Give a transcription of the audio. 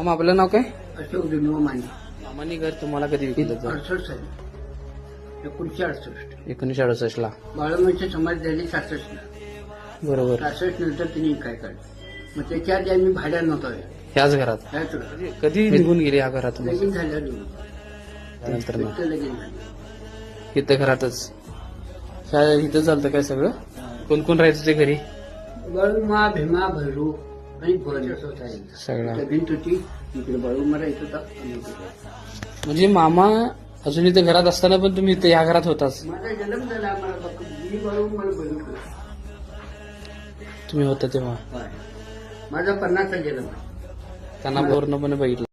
मामा आपलं नाव काय? अशोक विनोबा माने. मामानी घर तुम्हाला कधी विकलं? 68 साली 1968. 1968 ला. बाळूमामाची समाधी झाली 66 ला. बरोबर. 66 नंतर तिने काय काढलं. मग त्याच्या आधी आम्ही भाड्यानं नव्हतो. ह्याच घरात ह्याच घरात. कधी निघून गेले ह्या घरातून? लगीन झालं नाही. त्यानंतर ना इथं लगीन झालं. इथं घरातच इथं चालतं काय सगळं? कोण कोण राहायचं ते घरी? बाळूमा, भीमा, भैरू आणि भोज असं राहायचं. सगळं. त्या भिंत होती इकडे बाळूमा राहायचं होता. आम्ही इकडे. म्हणजे मामा अजून इथं घरात असताना पण तुम्ही इथं ह्या घरात होताच? माझा जन्म झाला आम्हाला फक्त मी बाळूमा मला बघितलं. तुम्ही होता तेव्हा? माझा 50चा जन्म. त्यांना पूर्णपणे बघितलं.